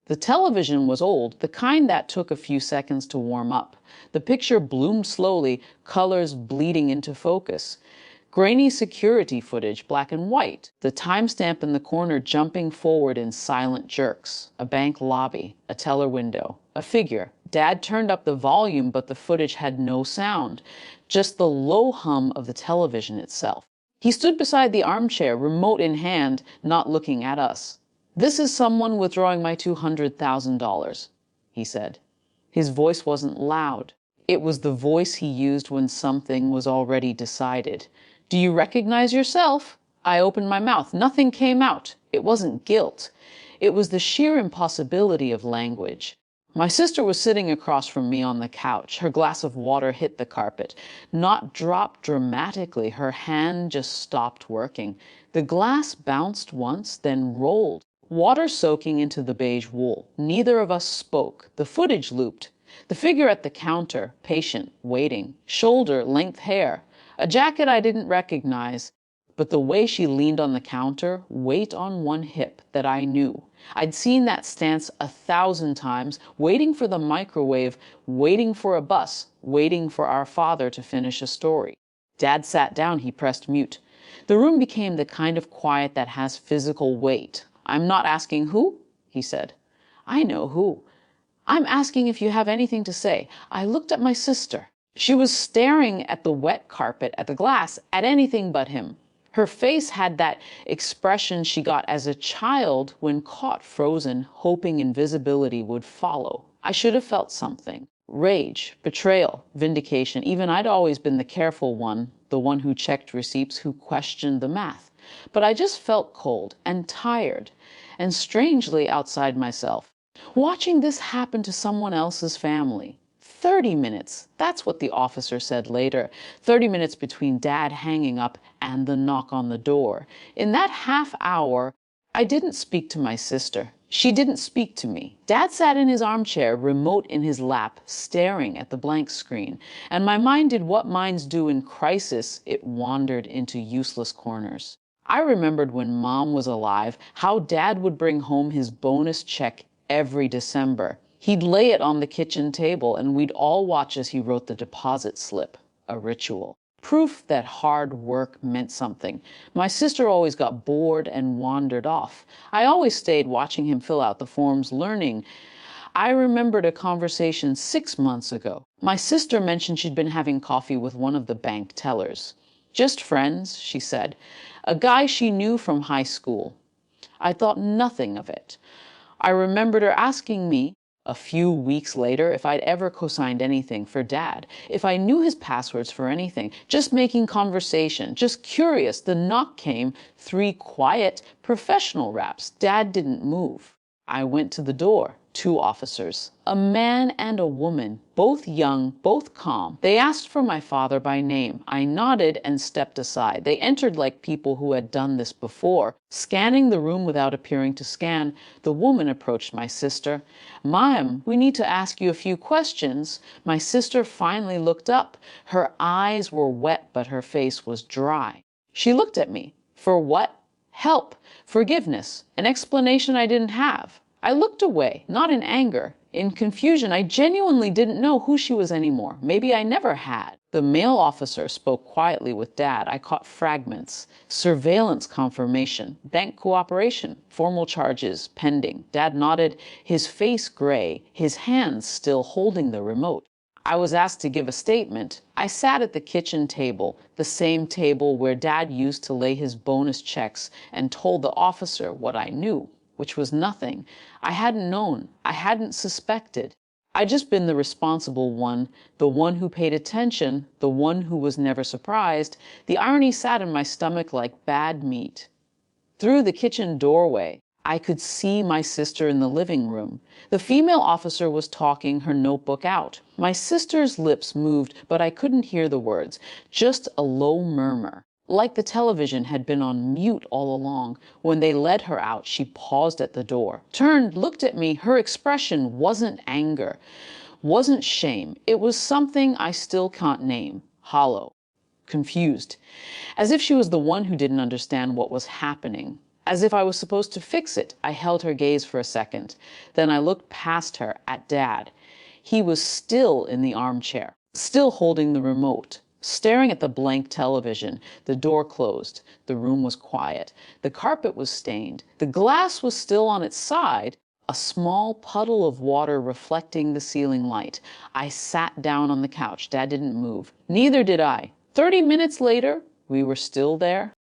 The television was old, the kind that took a few seconds to warm up. The picture bloomed slowly, colors bleeding into focus. Grainy security footage, black and white. The timestamp in the corner jumping forward in silent jerks. A bank lobby, a teller window, a figure. Dad turned up the volume, but the footage had no sound, just the low hum of the television itself. He stood beside the armchair, remote in hand, not looking at us. "This is someone withdrawing my $200,000, he said. His voice wasn't loud. It was the voice he used when something was already decided. "Do you recognize yourself?" I opened my mouth. Nothing came out. It wasn't guilt. It was the sheer impossibility of language. My sister was sitting across from me on the couch. Her glass of water hit the carpet. Not dropped dramatically. Her hand just stopped working. The glass bounced once, then rolled. Water soaking into the beige wool. Neither of us spoke. The footage looped. The figure at the counter, patient, waiting. Shoulder-length hair. A jacket I didn't recognize. But the way she leaned on the counter, weight on one hip, that I knew. I'd seen that stance 1,000 times, waiting for the microwave, waiting for a bus, waiting for our father to finish a story. Dad sat down, he pressed mute. The room became the kind of quiet that has physical weight. "I'm not asking who?" he said. "I know who. I'm asking if you have anything to say." I looked at my sister. She was staring at the wet carpet, at the glass, at anything but him. Her face had that expression she got as a child when caught frozen, hoping invisibility would follow. I should have felt something. Rage, betrayal, vindication. Even I'd always been the careful one, the one who checked receipts, who questioned the math. But I just felt cold and tired and strangely outside myself. Watching this happen to someone else's family. 30 minutes, that's what the officer said later. 30 minutes between Dad hanging up and the knock on the door. In that half hour, I didn't speak to my sister. She didn't speak to me. Dad sat in his armchair, remote in his lap, staring at the blank screen. And my mind did what minds do in crisis. It wandered into useless corners. I remembered when Mom was alive, how Dad would bring home his bonus check every December. He'd lay it on the kitchen table, and we'd all watch as he wrote the deposit slip, a ritual. Proof that hard work meant something. My sister always got bored and wandered off. I always stayed watching him fill out the forms, learning. I remembered a conversation 6 months ago. My sister mentioned she'd been having coffee with one of the bank tellers. "Just friends," she said. "A guy she knew from high school." I thought nothing of it. I remembered her asking me, a few weeks later, if I'd ever co-signed anything for Dad, if I knew his passwords for anything, just making conversation, just curious. The knock came, 3 quiet, professional raps. Dad didn't move. I went to the door. 2 officers, a man and a woman, both young, both calm. They asked for my father by name. I nodded and stepped aside. They entered like people who had done this before. Scanning the room without appearing to scan, the woman approached my sister. "Ma'am, we need to ask you a few questions." My sister finally looked up. Her eyes were wet, but her face was dry. She looked at me. For what? Help, forgiveness, an explanation I didn't have. I looked away, not in anger, in confusion. I genuinely didn't know who she was anymore. Maybe I never had. The male officer spoke quietly with Dad. I caught fragments. Surveillance confirmation, bank cooperation, formal charges pending. Dad nodded, his face gray, his hands still holding the remote. I was asked to give a statement. I sat at the kitchen table, the same table where Dad used to lay his bonus checks, and told the officer what I knew, which was nothing. I hadn't known. I hadn't suspected. I'd just been the responsible one, the one who paid attention, the one who was never surprised. The irony sat in my stomach like bad meat. Through the kitchen doorway, I could see my sister in the living room. The female officer was talking, her notebook out. My sister's lips moved, but I couldn't hear the words, just a low murmur. Like the television had been on mute all along. When they led her out, she paused at the door, turned, looked at me. Her expression wasn't anger, wasn't shame. It was something I still can't name. Hollow, confused, as if she was the one who didn't understand what was happening. As if I was supposed to fix it, I held her gaze for a second. Then I looked past her at Dad. He was still in the armchair, still holding the remote, staring at the blank television. The door closed. The room was quiet. The carpet was stained. The glass was still on its side, a small puddle of water reflecting the ceiling light. I sat down on the couch. Dad didn't move. Neither did I. 30 minutes later, we were still there,